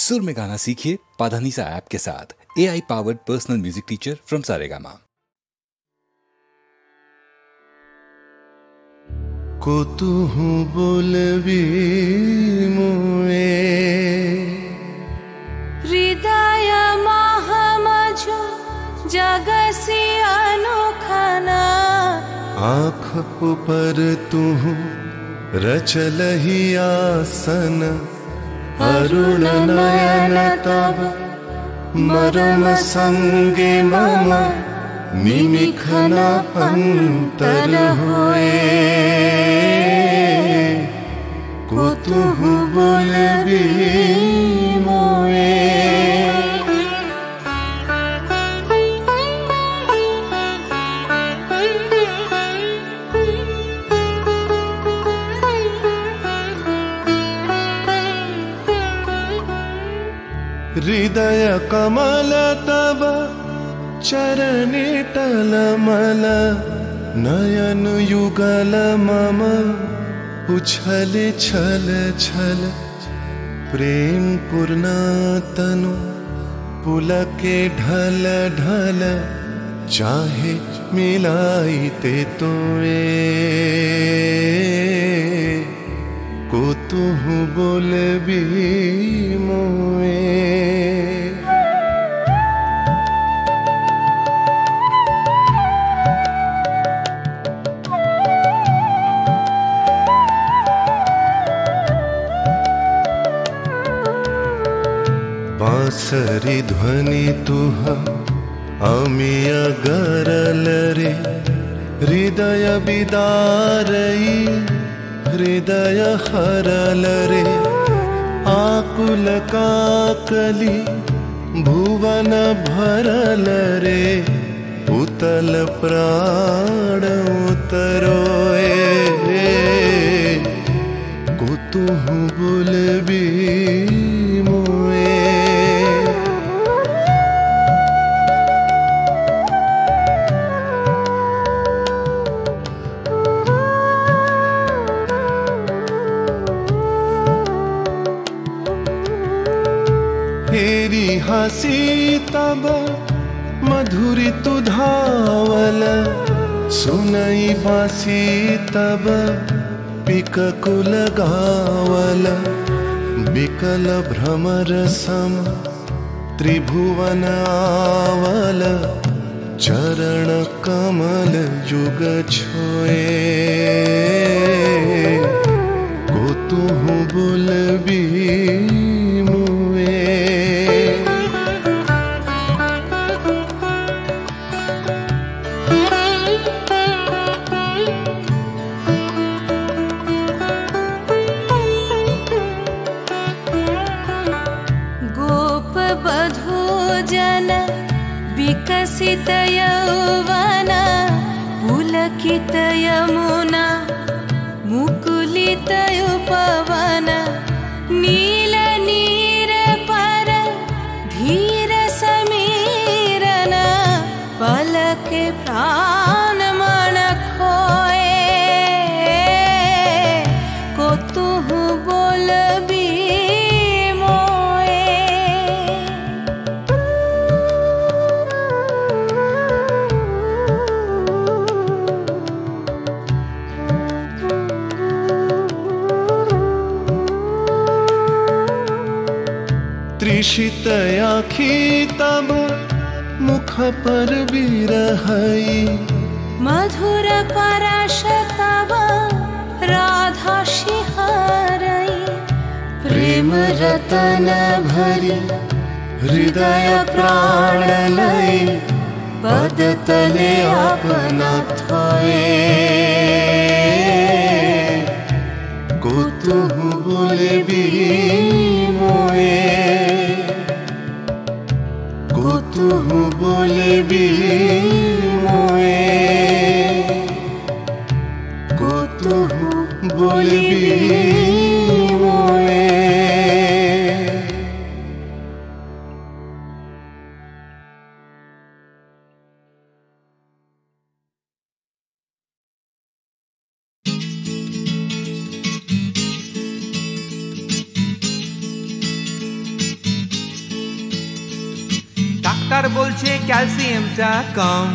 सुर में गाना सीखिए पाधानीसा ऐप के साथ। AI powered personal music teacher from Saregama. कोतुहु बोलबी मुए हृदय महामझु जगसी अनोखना आँख ऊपर तुहु रचलहि आसन अरुण नयन तब मरम संगे मम निमिखन अंतर होए कोतुहु बोलबी मोए हृदय कमल तब चरणे टलमल नयन युगल मम उछल छल छल प्रेम पूर्ण तनु पुलके ढल ढल चाहे मिलाइते तोए कोतुहु बोलबी मोए बांसरी ध्वनि तुह अमिय गरल रे हृदय बिदारई हृदय हरल रे आकुल काकली भुवन भरल रे उतल प्राण उतरोए कोतुहु बोलबी हेरी हसी तब मधुरी तु धावल सुनई बासी तब पिककुल गावल बिकल भ्रमर सम त्रिभुवन आवल चरण कमल युग छोए कोतुहु बोलबी विकसित यौवन पुलकित यमुना मुकुलित उपवन नील नीर पर धीर समीरन पलक प्राण मन खोए कोतुहु बोलबी त्रिषित आँखी तब मुख पर बिरहई मधुर परश तब राधा शिहरई प्रेम रतन भरी हृदय प्राण लई पद तले अपना थोए कोतुहु बोलबी मोए कोतुहु बोलबी मोए कोतुहु बोलबी मोए। ডাক্তার বলছে ক্যালসিয়ামটা কম,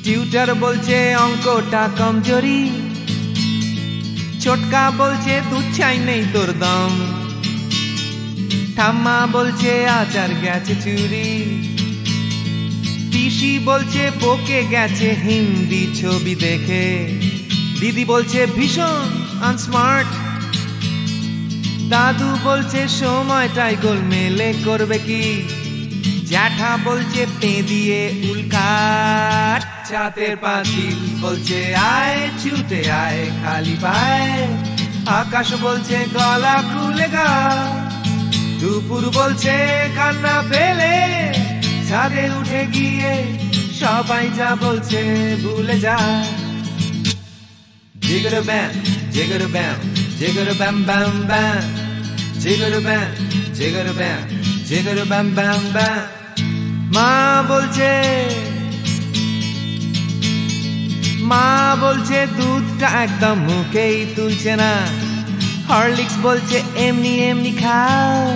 টিউটার বলছে অঙ্কটা কমজোরি, ছোটকা বলছে দুধ চাই নেই তোর দম, ঠাম্মা বলছে আচার গেছে চুরি, পিসি বলছে বকে গেছে হিন্দি ছবি দেখে, দিদি বলছে ভীষণ আনস্মার্ট, দাদু বলছে সময়টাই গোলমেলে করবে কি, জ্যাঠা বলছে পে দিয়ে উল্কাট, ছাতের পাঁচিল বলছে আয় ছুটে আয় খালি পায়, আকাশ বলছে গলা খুলে গা, দুপুর বলছে কান্না পেলে ছাদে উঠে গিয়ে সবাই যা বলছে ভুলে যা। জিগর ব্যাম জিগর ব্যাম জিগর ব্যাম ব্যাম ব্যাম, জিগর ব্যাম জিগর ব্যাম জিগর ব্যাম ব্যাম ব্যাম। মা বলছে দুধটা একদম মুখেই তুলছে না, হরলিক্স বলছে এমনি এমনি খাও,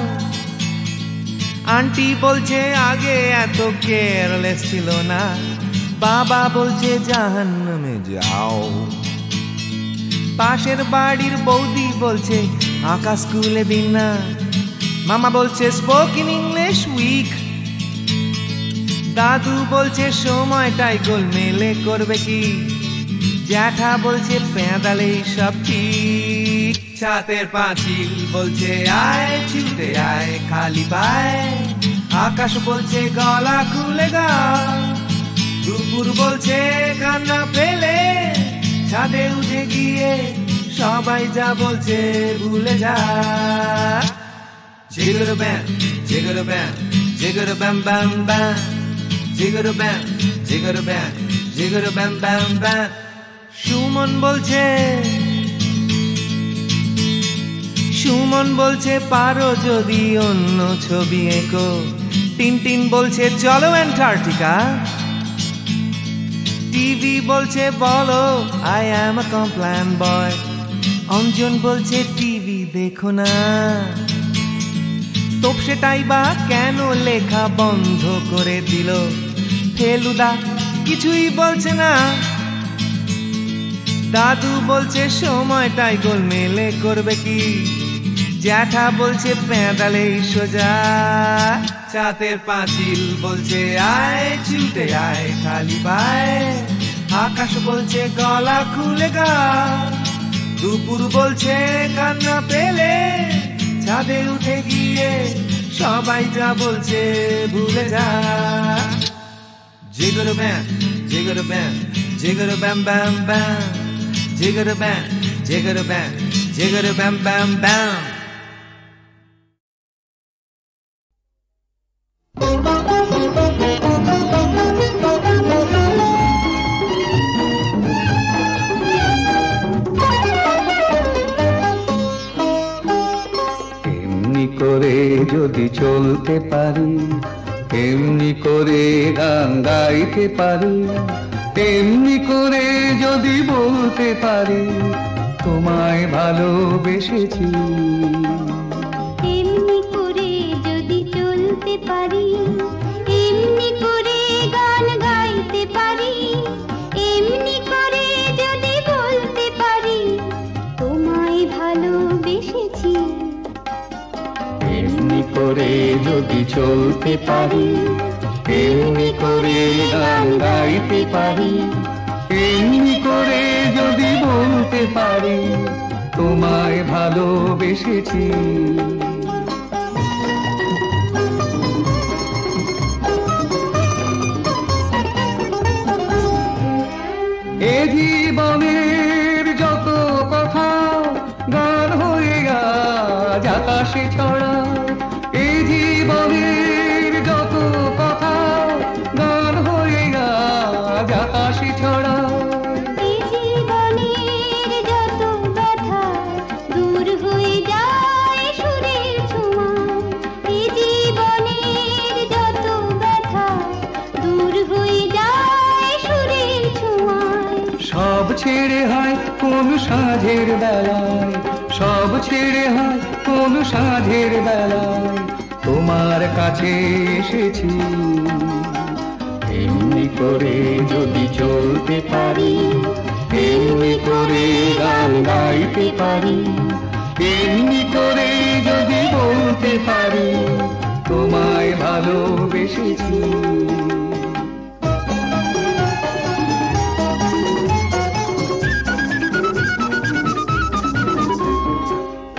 আন্টি বলছে আগে এত কেয়ারলেস ছিল না, বাবা বলছে জাহান্নামে যাও, পাশের বাড়ির বৌদি বলছে আকাশ স্কুলে দিন না, মামা বলছে স্পোকেন ইংলিশ উইক, দাদু বলছে সময়টাই গোলমেলে করবে কি, জ্যাঠা বলছে পেঁদালে সব ঠিক, ছাতের পাঁচিল বলছে আয় ছুটে আয় খালি পায়, আকাশ বলছে গলা খুলে গা, দুপুর বলছে কান্না পেলে ছাদে উঠে গিয়ে সবাই যা বলছে ভুলে যা। জিগর ব্যাম জিগর ব্যাম জিগর ব্যাম ব্যাম ব্যাম, জিগর ব্যাম জিগর ব্যাম জিগর ব্যাম ব্যাম ব্যাম। সুমন বলছে পারো যদি অন্য ছবি এঁকো, টিনটিন বলছে চলো অ্যান্টার্কটিকা, টিভি বলছে বলো আই অ্যাম আ কমপ্ল্যান বয়, অঞ্জন বলছে টিভি দেখো না, তোপসেটাই বা কেন লেখা বন্ধ করে দিল, ফেলুদা কিছুই বলছে না, দাদু বলছে সময়টাই গোলমেলে করবে কি, জ্যাঠা বলছে পেঁদালেই সোজা, ছাতের পাঁচিল বলছে আয় ছুটে আয় খালি পায়, আকাশ বলছে গলা খুলে গা, দুপুর বলছে কান্না পেলে ছাদে উঠে গিয়ে সবাই যা বলছে ভুলে যা। জিগর ব্যাম জিগর ব্যাম জিগর ব্যাম ব্যাম ব্যাম, জিগর ব্যাম জিগর ব্যাম জিগর ব্যাম ব্যাম ব্যাম। এমনি করে যদি চলতে পারি, এমনি করে গান গাইতে পারি, এমনি করে যদি বলতে পারি তোমায় ভালোবেসেছি, এমনি করে যদি চলতে পারি, এমনি করে গান গাইতে পারি, এমনি করে যদি বলতে পারি তোমায় ভালোবেসেছি, এমনি করে যদি চলতে পারি, এমনি করে গান গাইতে পারি, এমনি করে যদি বলতে পারি তোমায় ভালোবেসেছি। এ জীবনের যত কথা গান হয়ে আজ আকাশে ছড়া, এ জীবনের যত কথা গান হয়ে আজ আকাশে ছড়া, এই জীবনের যত ব্যথা দূর হয়ে যায় সুরের ছোঁয়ায়, এই জীবনের যত ব্যথা দূর হয়ে যায় সুরের ছোঁয়ায়, সব ছেড়ে হয় কোন সাঁঝের বেলায়, সব ছেড়ে হয় কোন সাঁঝের বেলায় তোমার কাছে এসেছি। এমনি করে যদি চলতে পারি, এমনি করে গান গাইতে পারি, এমনি করে যদি বলতে পারি তোমায় ভালোবেসেছি।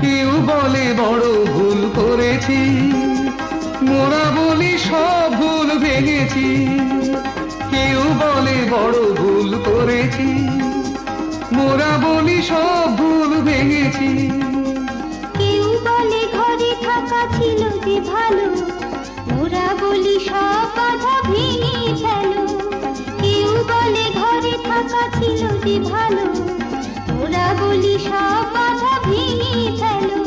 কেউ বলে বড় ভুল করেছি, মোরা বলি সব ভুল ভেঙেছি। কেউ বলে বড় ভুল করেছি, মোরা বলি সব ভুল ভেঙেছি। কেউ বলে ঘরে থাকা ছিল যে ভালো, মোরা বলি সব বাধা ভেঙে ফেলো। কেউ বলে ঘরে থাকা ছিল যে ভালো, মোরা বলি সব বাধা ভেঙে ফেলো।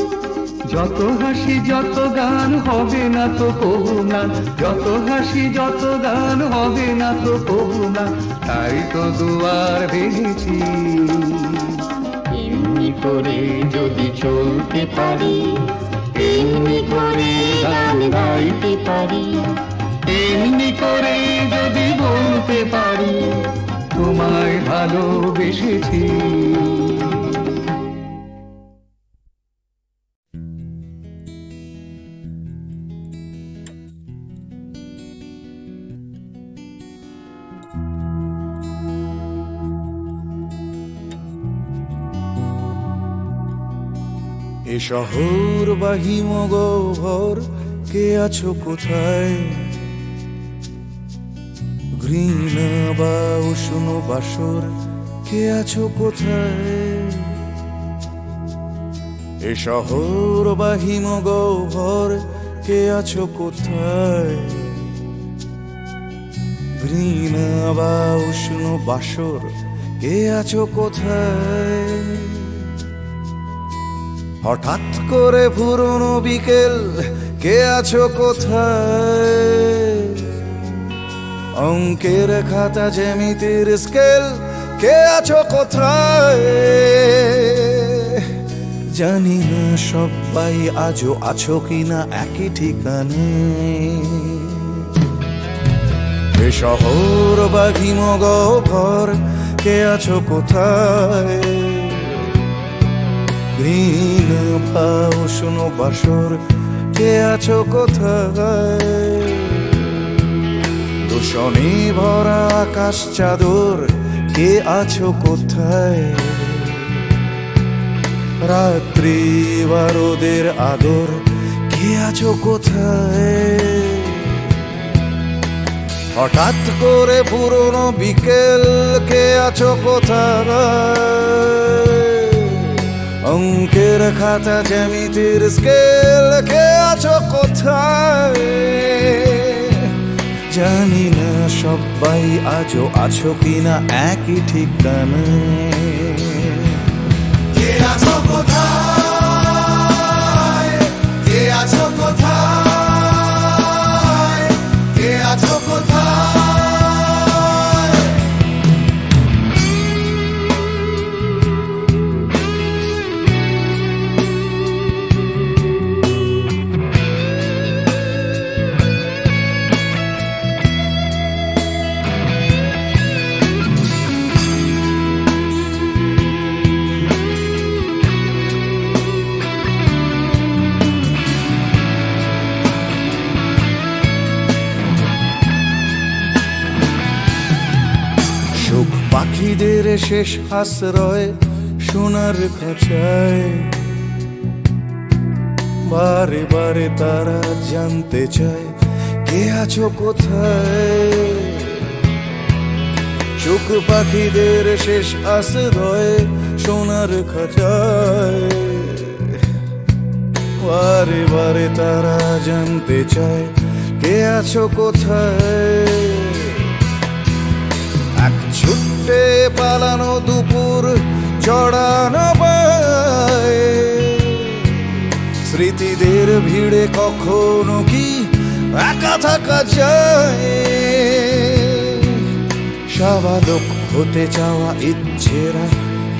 যত হাসি যত গান হবে না তো কবু না, যত হাসি যত গান হবে না তো কবু না, তাই তো দুয়ার ভেঙেছি। এমনি করে যদি চলতে পারি, এমনি করে গান গাইতে পারি, এমনি করে যদি বলতে পারি তোমায় ভালোবেসেছি। এ শহর বা হিমগহ্বর, কে আছো কোথায়? ঘৃণা বা উষ্ণ বাসর, কে আছো কোথায়? এ শহর বা হিমগহ্বর, কে আছো কোথায়? ঘৃণা বা উষ্ণ বাসর, কে আছো কোথায়? হঠাৎ করে পুরনো বিকেল, কে আছো কোথায়? অঙ্কের খাতা জ্যামিতির স্কেল, কে আছো কোথায়? জানি না সবাই আজও আছো কিনা একই ঠিকানে। এ শহর বা হিমগহ্বর, কে আছো কোথায়? ঘৃণা বা উষ্ণ বাসর, কে আছো কোথায়? দূষণে ভরা আকাশ চাদর, কে আছো কোথায়? রাত্রি বা রোদের আদর, কে আছো কোথায়? হঠাৎ করে পুরনো বিকেল, কে আছো কোথায়? অঙ্কের খাতা জ্যামিতির স্কেল, কে আছো কোথায়? জানি না সবাই আজও আছো কিনা একই ঠিকানায়। কে আছো কোথায়? কে আছো কোথায়? কে আছো কোথায়? পাখিদের শেষ আশ্রয় সোনার খাঁচায়, বারে বারে তারা জানতে চায় কে আছো কোথায়। চোখ পাখিদের শেষ আশ্রয় সোনার খাঁচায়, বারে বারে তারা জানতে চায় কে আছো কোথায়। এক ছুটে পালানো দুপুর জড়ানো পায়, স্মৃতিদের ভিড়ে কখনো কি একা থাকা যায়। স্বাভাবিক হতে চাওয়া ইচ্ছেরা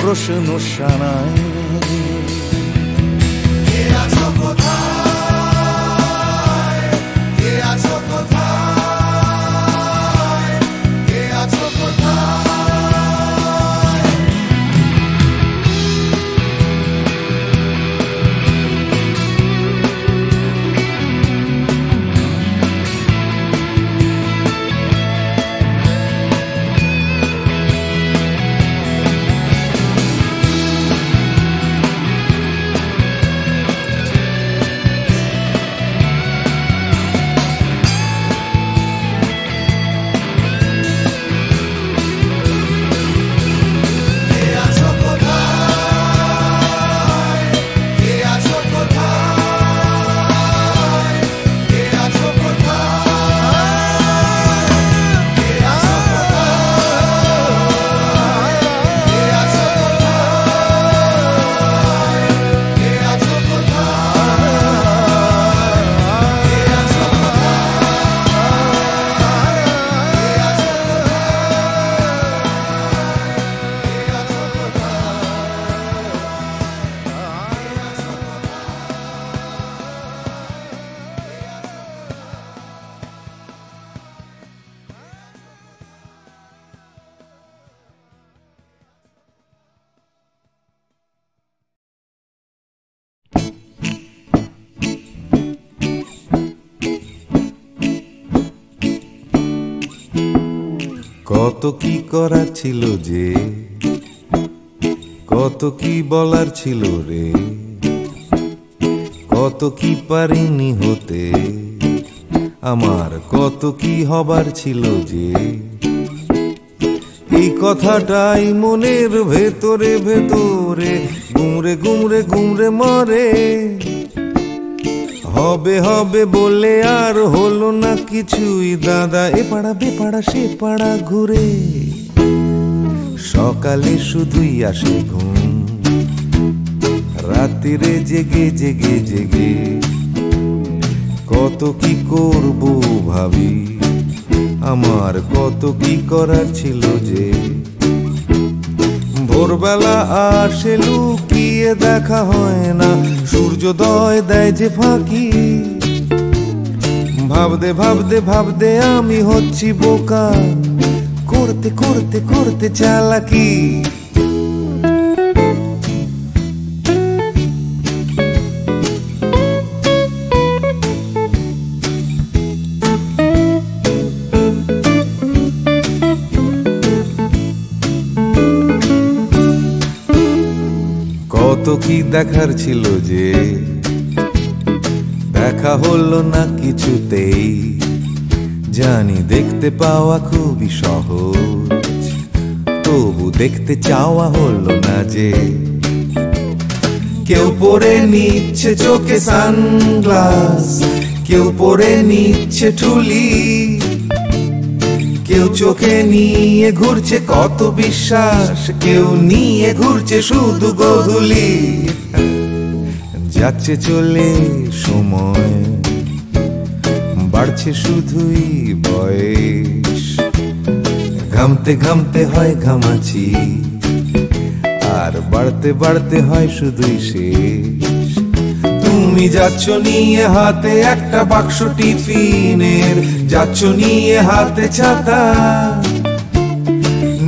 প্রশ্ন শানায়, কে আছো কোথায়? কত কি করার ছিল যে, কত কি বলার ছিল রে, কত কি পারিনি হতে, আমার কত কি হবার ছিল যে। এই কথাটাই মনের ভেতরে ভেতরে গুমরে গুমরে গুমরে মরে। হবে হবে বলে আর হলো না কিছুই দাদা, এ পাড়া বে পাড়া সে পাড়া ঘুরে। সকালে শুধুই আসে ঘুম, রাত্রিরে জেগে জেগে জেগে কত কি করব ভাবি, আমার কত কি করার ছিল যে। ভোরবেলা আসে লুকিয়ে দেখা হয় না, সূর্যোদয় দেয় যে ফাঁকি। ভাবতে ভাবতে ভাবতে আমি হচ্ছি বোকা, করতে করতে করতে চালাকি। কত কি দেখার ছিল যে, দেখা হলো না কিছুতেই। জানি দেখতে পাওয়া খুবই সহজ, তবু দেখতে চাওয়া হলো না যে। কেউ পরে নিচ্ছে চোখে সানগ্লাস, কেউ পরে নিচ্ছে ঠুলি, কেউ চোখে নিয়ে ঘুরছে কত বিশ্বাস, কেউ নিয়ে ঘুরছে শুধু গোধূলি। যাচ্ছে চলে সময়, বাড়ছে শুধুই বয়স, ঘামতে ঘামতে হয় ঘামাচি, আর বাড়তে বাড়তে হয় শুধুই শেষ। তুমি যাচ্ছ নিয়ে হাতে একটা বাক্স টিফিনের, যাচ্ছ নিয়ে হাতে ছাতা,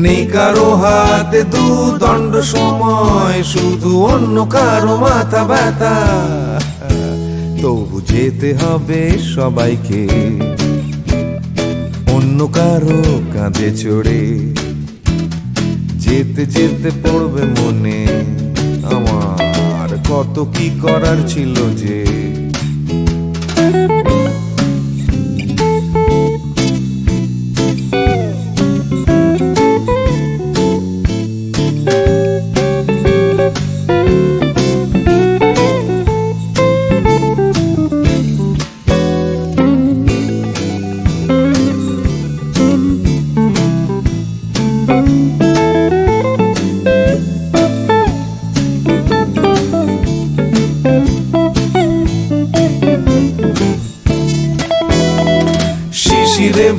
নেই কারো হাতে দুদণ্ড সময়, শুধু অন্য কারো মাথা ব্যথা। তবু যেতে হবে সবাইকে অন্য কারো কাঁধে চড়ে। যেতে যেতে পড়বে মনে আমার কত কি করার ছিল যে।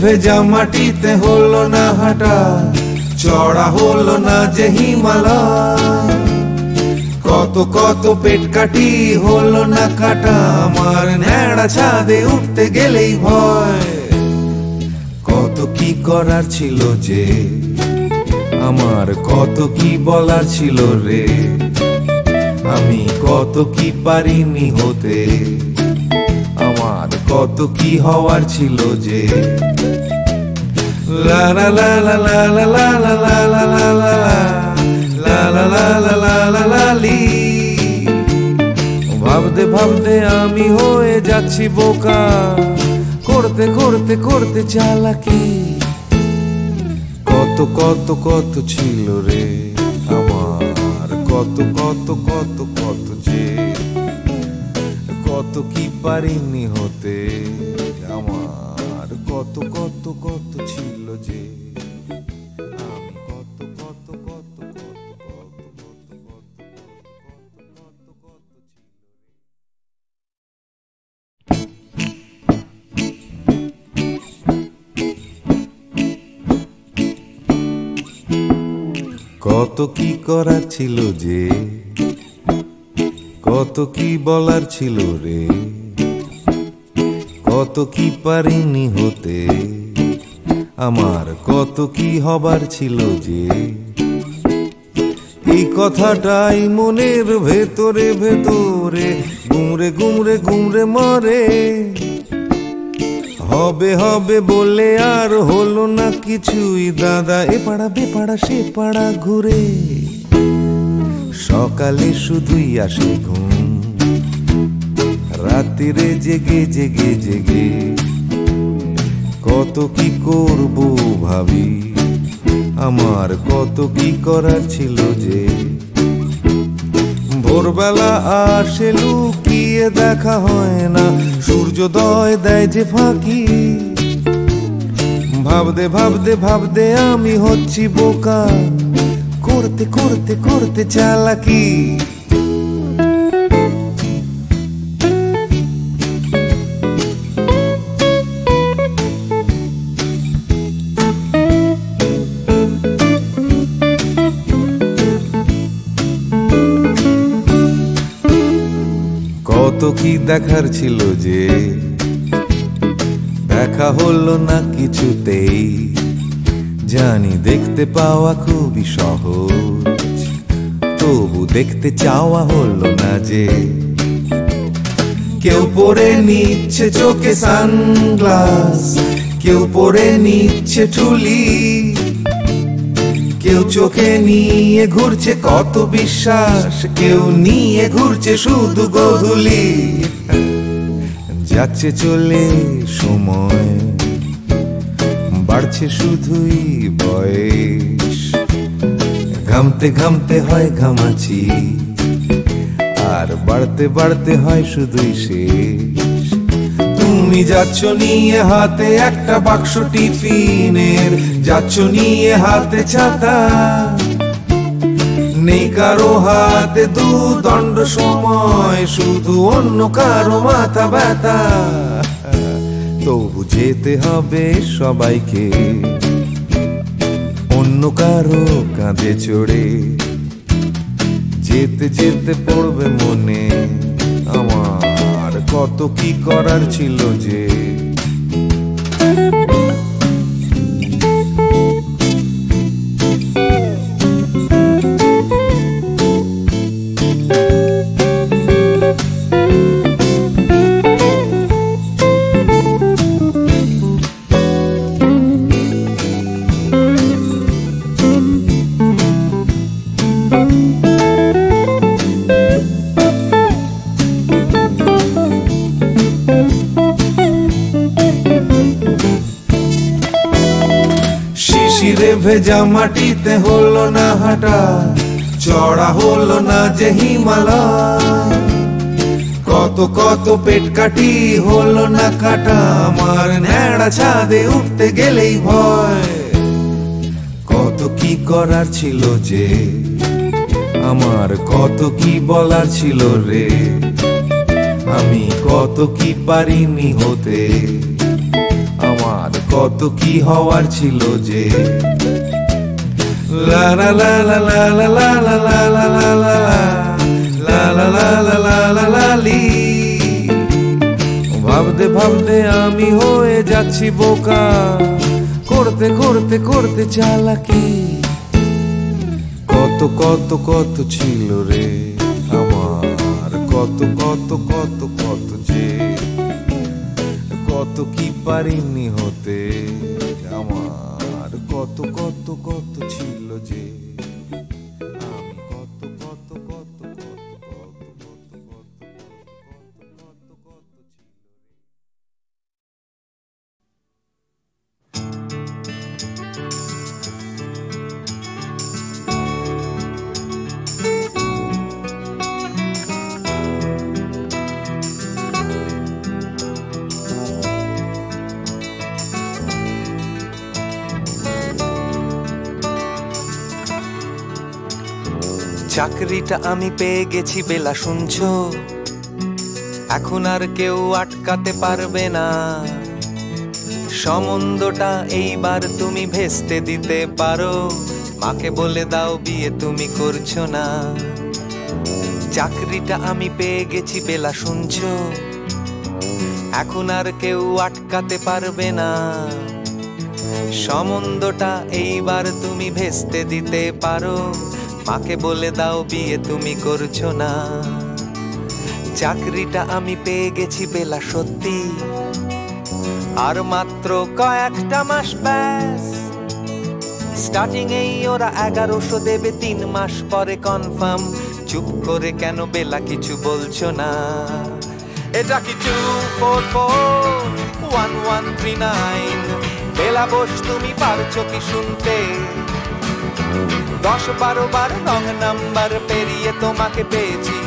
ভেজা মাটিতে হলো না হাঁটা, চড়া হলো না যে হিমালয়। কত কত পেট কাটি হলো না কাটা, আমার ন্যাড়া ছাদে উঠতে গেলেই ভয়। কত কি করার ছিল যে, আমার কত কি বলার ছিল রে, আমি কত কি পারিনি হতে, আমার কত কি হওয়ার ছিল যে। লা লা লা লা লা লা লা লা লা লা লা লা লা লা লা লা লা লা লা লি। ভাবতে ভাবতে আমি হয়ে যাচ্ছি বোকা, করতে করতে করতে চালাকি। কত কত কত ছিল রে আমার, কত কত কত কত যে, কত কি পারিনি হতে, আমার কত কত কত ছিল যে। আমি কত কত কত কত কত কত কত কত কত ছিল। কত কি করার ছিল যে, কত কি বলার ছিল রে, কত কি পারিনি হতে, আমার কত কি হবার ছিল যে। এই কথাটাই মনের ভেতরে ভেতরে গুমরে গুমরে গুমরে মরে। হবে হবে বলে আর হলো না কিছুই, দাদা এ পাড়া বেপাড়া সে পাড়া ঘুরে, সকালে শুধুই আসে ঘুম, রাত্রিরে জেগে জেগে জেগে কত কি করব ভাবি, আমার কত কি করার ছিল যে। ভোরবেলা আসে লুকিয়ে দেখা হয় না, সূর্যোদয় দেয় যে ফাঁকি, ভাবতে ভাবতে ভাবতে আমি হচ্ছি বোকা, করতে করতে করতে চালাকি। কত কি দেখার ছিল যে, দেখা হলো না কিছুতেই, জানি দেখতে পাওয়া খুবই সহজ, তবু দেখতে চাওয়া হলো না যে। কেউ পরে নিচ্ছে চোখে সানগ্লাস, কেউ পরে নিচ্ছে ঠুলি, কেউ চোখে নিয়ে ঘুরছে কত বিশ্বাস, কেউ নিয়ে ঘুরছে শুধু গোধূলি। যাচ্ছে চলে সময়, বাড়ছে শুধুই বয়স, ঘামতে ঘামতে হয় ঘামাচি, আর বাড়তে বাড়তে হয় শুধুই শেষ। তুমি যাচ্ছ নিয়ে হাতে একটা বাক্স টিফিনের, যাচ্ছ নিয়ে হাতে ছাতা, নেই কারো হাতে দুদণ্ড সময়, শুধু অন্য কারো মাথা ব্যথা। তবু যেতে হবে সবাইকে অন্য কারো কাঁধে চড়ে, যেতে যেতে পড়বে মনে আমার কত কি করার ছিল যে। শিশিরে ভেজা মাটিতে হলো না হাঁটা, চড়া হলো না যে হিমালয়, কত কত পেট কাটি হলো না কাটা, আমার ন্যাড়া ছাদে উঠতে গেলেই ভয়। কত কি করার ছিল যে, আমার কত কি বলার ছিল রে, আমি কত কি পারিনি হতে, আমার কত কি হওয়ার ছিল যে। লা লা লা লা লা লা লা লা লা লা লা লা লা লা লা লা লা লা লি। ভাবতে ভাবতে আমি হয়ে যাচ্ছি বোকা, করতে করতে করতে চালাকি। কত কত কত ছিল রে আমার, কত কত কত কত যে, কত কি পারিনি হতে, আমার কত কত কত ছিল যে। আমি কত কত কত কত কত কত কত কত কত ছিল। চাকরিটা আমি পেয়ে গেছি বেলা, শুনছো? এখন আর কেউ আটকাতে পারবে না, সম্বন্ধটা এইবার তুমি ভেস্তে দিতে পারো, মাকে বলে দাও বিয়ে তুমি করছো না। চাকরিটা আমি পেয়ে গেছি বেলা, শুনছো? এখন আর কেউ আটকাতে পারবে না, সম্বন্ধটা এইবার তুমি ভেস্তে দিতে পারো, মাকে বলে দাও বিয়ে তুমি করছো না। চাকরিটা আমি পেয়ে গেছি বেলা, সত্যি আর মাত্র কয়েকটা মাস ব্যাস, স্টার্টিং এই ওরা 1100 দেবে, 3 মাস পরে কনফার্ম। চুপ করে কেন বেলা কিছু বলছো না? এটা কি 2441139? বেলা বোস তুমি পারছো কি শুনতে? 10-12 বার রং নাম্বার পেরিয়ে তোমাকে পেয়েছি,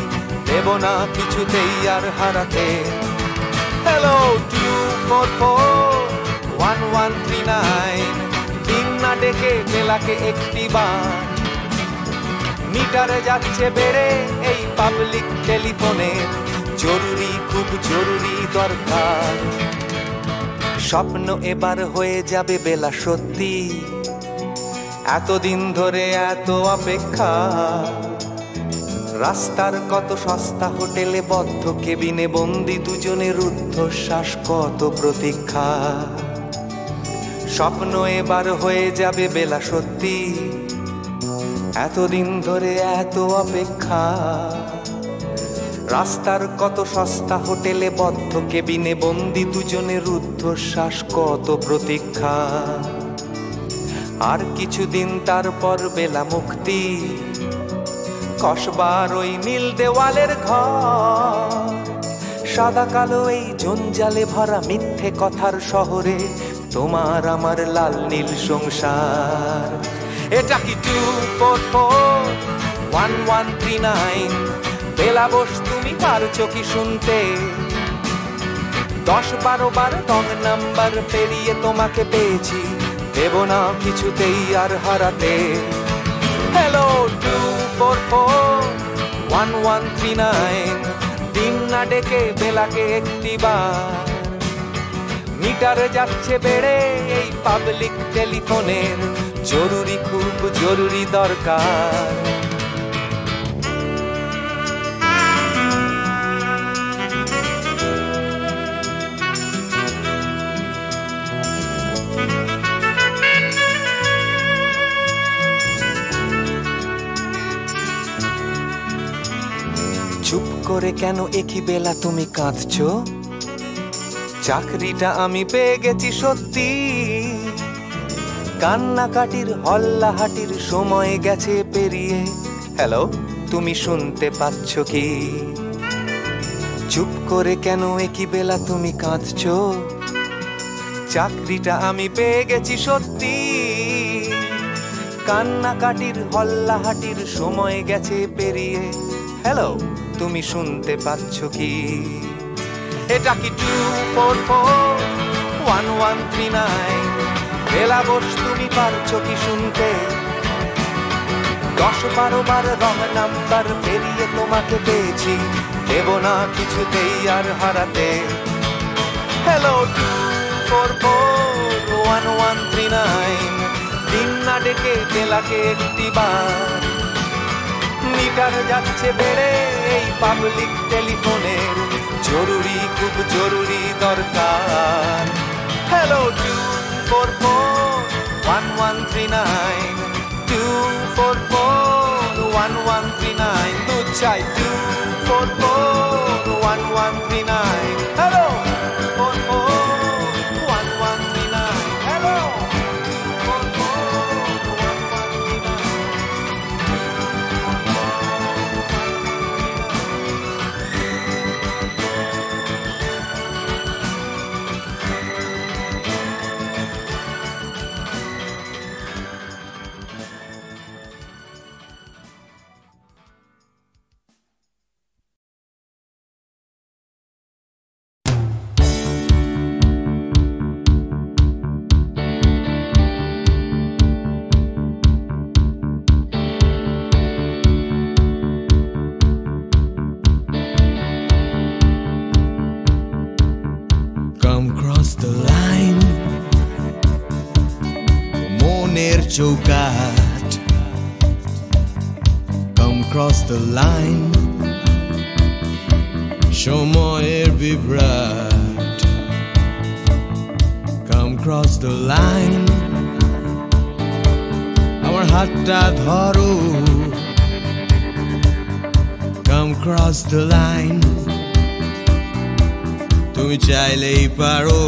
দেব না কিছুতেই আর হারাতে। হ্যালো 2441139, দিন না ডেকে বেলাকে একটি বার। মিটারে যাচ্ছে বেড়ে এই পাবলিক টেলিফোনে, জরুরি খুব জরুরি দরকার। স্বপ্ন এবার হয়ে যাবে বেলা সত্যি, এতদিন ধরে এত অপেক্ষা। রাস্তার কত সস্তা হোটেলে বদ্ধ কেবিনে বন্দি দুজনের রুদ্ধশ্বাস, কত প্রতীক্ষা। স্বপ্ন এবার হয়ে যাবে বেলা সত্যি, এতদিন ধরে এত অপেক্ষা। রাস্তার কত সস্তা হোটেলে বদ্ধ কেবিনে বন্দি দুজনের রুদ্ধশ্বাস, কত প্রতীক্ষা। আর কিছুদিন তারপর বেলা মুক্তি, কসবার ওই নীল দেওয়ালের ঘর। সাদা কালো এই জঞ্জালে ভরা মিথ্যে কথার শহরে তোমার আমার লাল নীল সংসার। এটা কি 2441139? বেলা বোস তুমি পারছো কি শুনতে? 10-12 বার রং নাম্বার পেরিয়ে তোমাকে পেয়েছি, দেব না কিছুতেই আর হারাতে। হ্যালো 2441139, দিন না ডেকে বেলাকে একটি বার। মিটারে যাচ্ছে বেড়ে এই পাবলিক টেলিফোনের, জরুরি খুব জরুরি দরকার। চুপ করে কেন একই বেলা তুমি কাঁদছো? চাকরিটা আমি পেয়ে গেছি সত্যি, কান্নাকাটির হল্লাহাটির সময় গেছে পেরিয়ে। হ্যালো তুমি শুনতে পাচ্ছ কি? চুপ করে কেন একই বেলা তুমি কাঁদছো? চাকরিটা আমি পেয়ে গেছি সত্যি, কান্নাকাটির হল্লাহাটির সময় গেছে পেরিয়ে। হ্যালো তুমি শুনতে পাচ্ছ কি? এটা কি 2441139? বেলা বোস তুমি পারছো কি শুনতে? 10-12 বার রং নাম্বার পেরিয়ে তোমাকে পেয়েছি, দেব না কিছুতেই আর হারাতে। হ্যালো 2441139, দিন না ডেকে বেলাকে একটি বার। মিটার যাচ্ছে বেড়ে এই পাবলিক টেলিফোনের, জরুরি খুব জরুরি দরকার। হ্যালো 2441139, 2441139, দুধ চাই 2441139। Hello 2441139, hello 4441139। Come cross the line, মনের চৌকাঠ। Come cross the line, সময়ের বিভ্রাট। Come cross the line, আমার হাতটা ধরো। Come cross the line, তুমি চাইলেই পারো।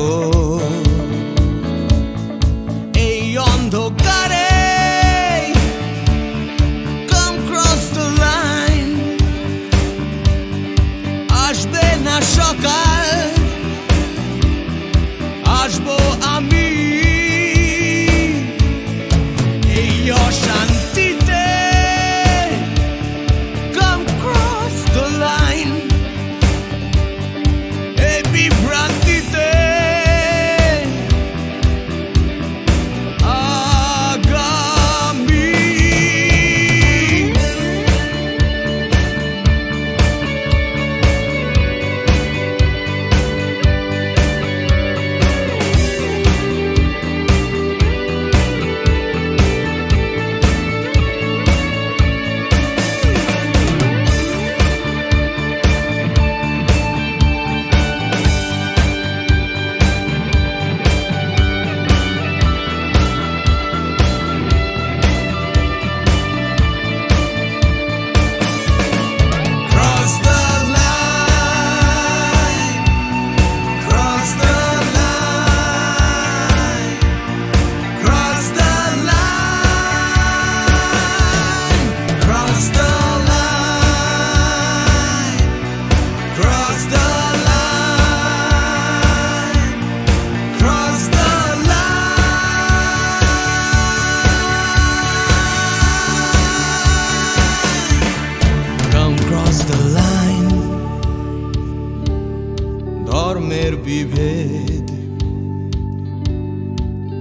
মনের বিভেদ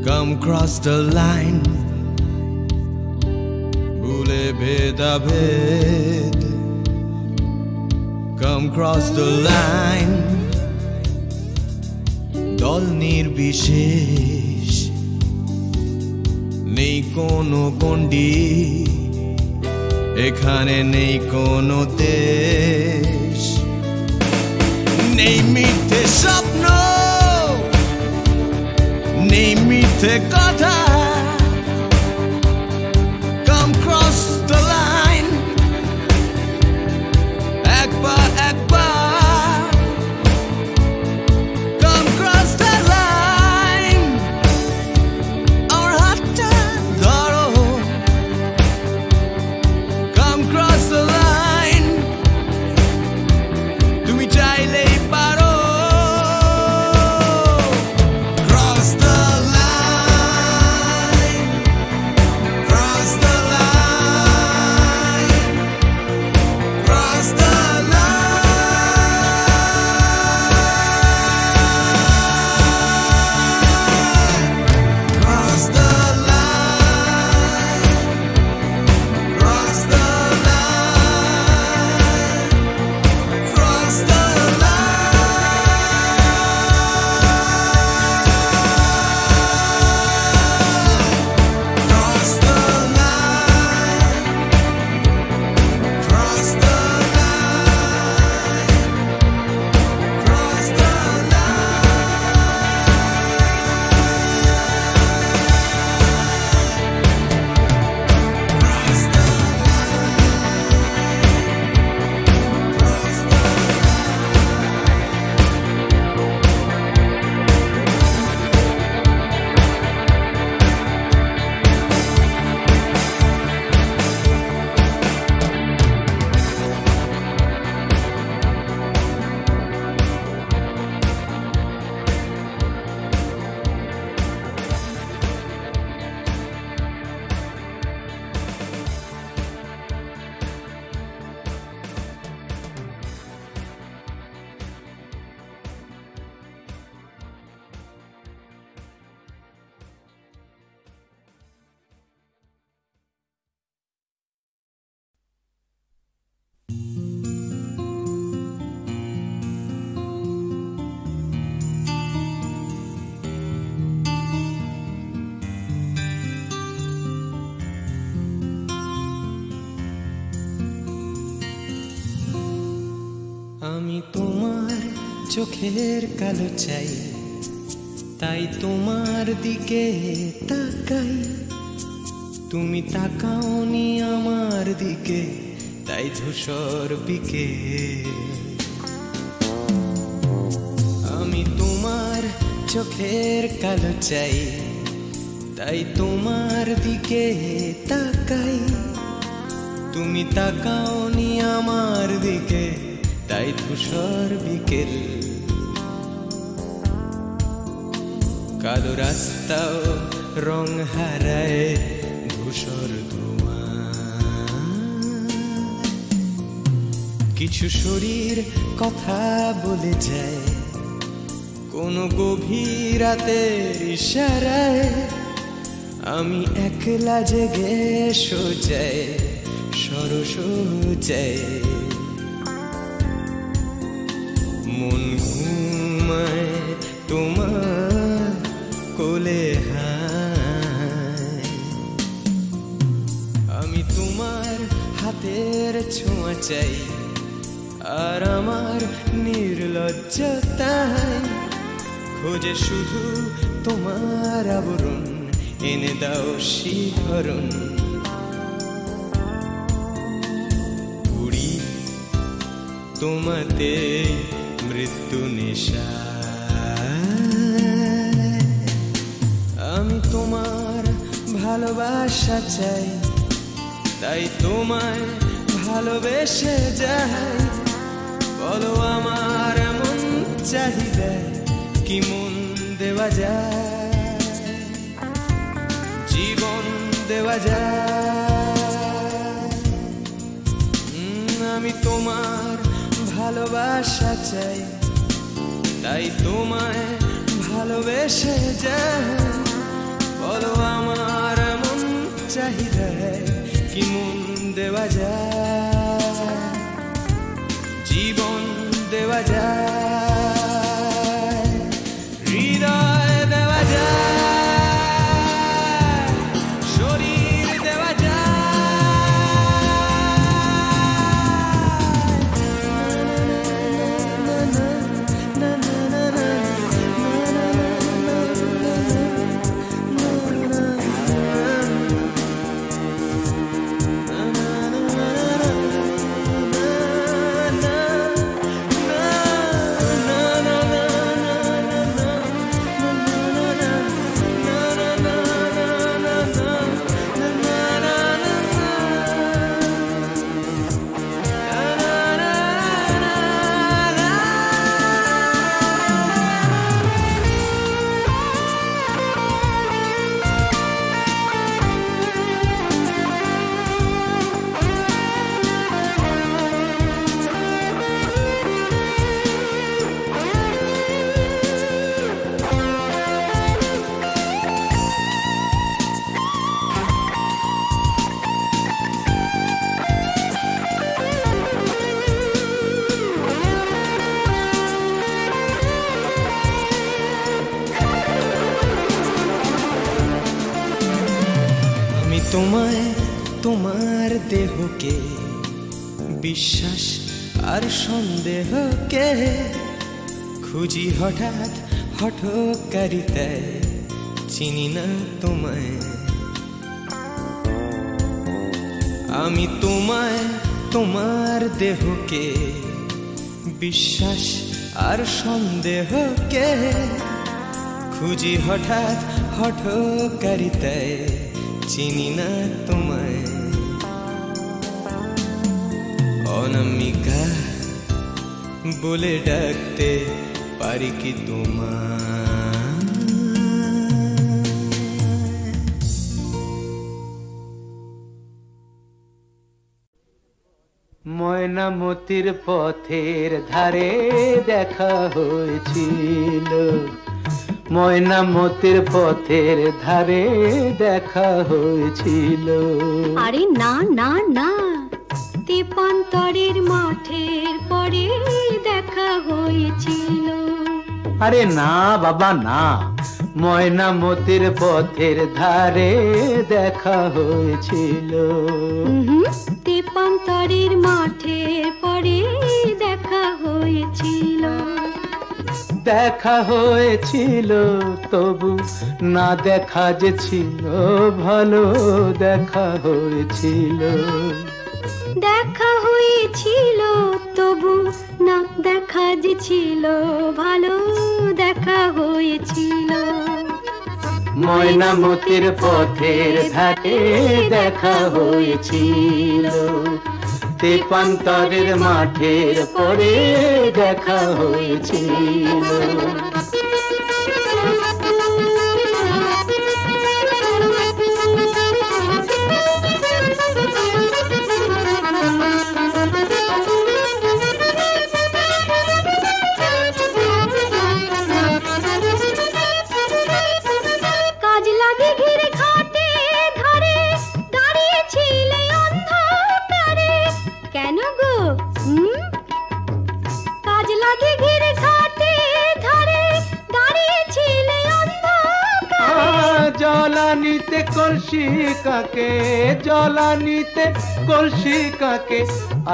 Come cross the line ভুলে ভেদাভেদ Come cross the line দল নির্বিশেষ নেই কোনো গণ্ডি এখানে নেই কোনো দেশ নেই মিথ্যে স্বপ্ন নেই মিথ্যে কথা Come cross the line একবার একবার Come cross the line আমার হাতটা ধরো Come cross the line তুমি চাইলেই পারো Cross the line Cross the line Cross the আমি তোমার চোখের কালো চাই তাই তোমার দিকে তাকাই তুমি তাকাওনি আমার দিকে তাই ধূসর বিকে আমি তোমার চোখের কালো চাই তাই তোমার দিকে তাকাই তুমি তাকাওনি আমার দিকে তাই ধূসর বিকেল কালো রাস্তাও রং হারায় ধূসর ধোঁয়া কিছু শরীর কথা বলে যায় কোনো গভীর রাতের ইশারায় আমি একলা জেগে সোজায় সরস যায় মন ঘুমায় তোমার কোলে হায় আমি তোমার হাতের ছোঁয়া চাই আর আমার নির্লজ্জতায় খোঁজে শুধু তোমার আবরণ এনে দাও শিহরণ উড়ি তোমাতে মৃত্যু নেশা আমি তোমার ভালোবাসা চাই তাই তোমায় ভালোবেসে যাই বলো আমার এমন চাহিদা কি মন দেওয়া যায় জীবন দেওয়া যায় আমি তোমার ভালোবাসা চাই তাই তোমায় ভালোবেসে যাই। বলো আমার মন চাহিদায় কি মন দেওয়া যায়, জীবন দেওয়া যায়, হৃদয় দেওয়া যায়, শরীর দেওয়া তোমায়, তোমার দেহকে বিশ্বাস আর সন্দেহকে খুঁজি হঠাৎ হঠকারিতায়, চিনি না তোমায়। আমি তোমায়, তোমার দেহকে বিশ্বাস আর সন্দেহকে খুঁজি হঠাৎ হঠকারিতায়, চিনি না তোমায়। অনামিকা বলে ডাকতে পারি কি তোমায়? ময়নামতির পথের ধারে দেখা হয়েছিল, ময়নামতির পথের ধারে দেখা হয়েছিল। আরে না না না, তেপান্তরের মাঠের পরে দেখা হয়েছিল। আরে না বাবা না, ময়নামতির পথের ধারে দেখা হয়েছিল। তেপান্তরের মাঠের পরে দেখা হয়েছিল। দেখা হয়েছিল তবু না দেখা যে ছিল ভালো, দেখা হয়েছিল। দেখা হয়েছিল তবু না দেখা যে ছিল ভালো, দেখা হয়েছিল। ময়নামতির পথের ধারে দেখা হয়েছিল, তেপান্তরের মাঠের পরে দেখা হয়েছিল। জলানিতে কলসি কাকে, জলানিতে কলসি কাকে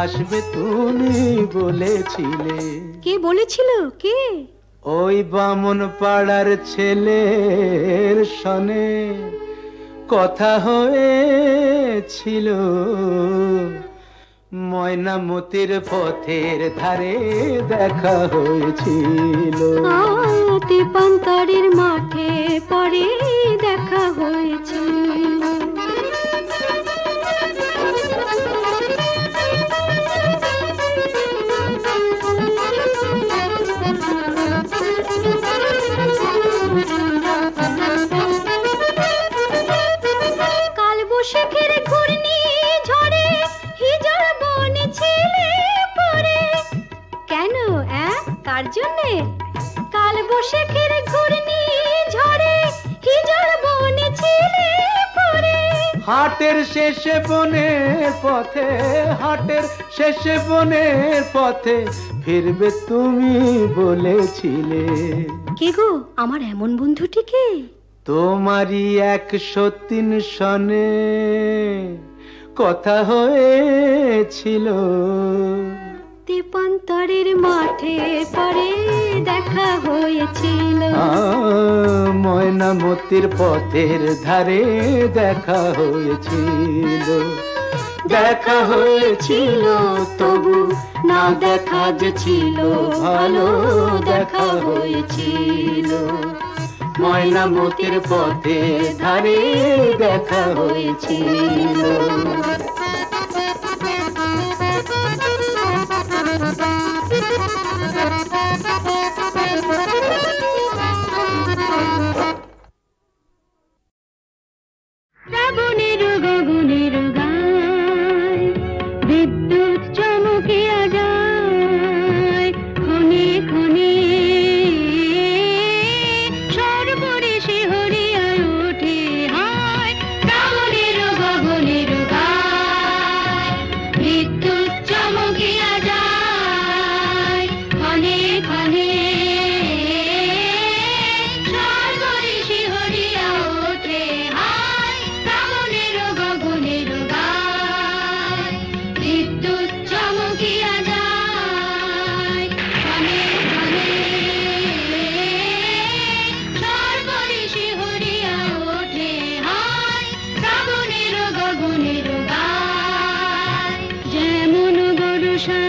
আসবে তুমি বলেছিলে। কে বলেছিল? কে? ওই বামন পাড়ার ছেলের সনে কথা হয়েছিল। ময়নামতির পথের ধারে দেখা হয়েছিল। তেপান্তরের মাঠে পরে দেখা হয়েছিল। কালবৈশাখীর ঘূর্ণি ঝড়ে হিজল বনে ছিলে পরে। কেন? কার জন্যে? বৈশাখের ঘূর্ণি ঝড়ে হিজড় বনে ছিলে পড়ে। হাটের শেষে বনের পথে, হাটের শেষে বনের পথে ফিরবে তুমি বলেছিলে। কে গো আমার এমন বন্ধুটিকে? তোমারই 103 সনে কথা হয়েছিল। তেপান্তরের মাঠে পরে দেখা হয়েছিল। ময়নামতির পথের ধারে দেখা হয়েছিল। দেখা হয়েছিল তবু না দেখা যে ছিল ভালো। দেখা হয়েছিল ময়নামতির পথের ধারে দেখা হয়েছিল। শ্রাবণের গগনের গায় বিদ্যুৎ চমকিয়া যায় ক্ষণে ক্ষণে সর্বরে শিহরিয়া ওঠে হায়। শ্রাবণের গগনের গায় বিদ্যুৎ চমকিয়া যায় ক্ষণে ক্ষণে সর্বরে শিহরিয়া ওঠে হায়। শ্রাবণের গগনের গায় বিদ্যুৎ চমকিয়া যায় ক্ষণে ক্ষণে সর্বরে শিহরিয়া ওঠে হায়। শ্রাবণের গগনের গায় যেমন গরুষা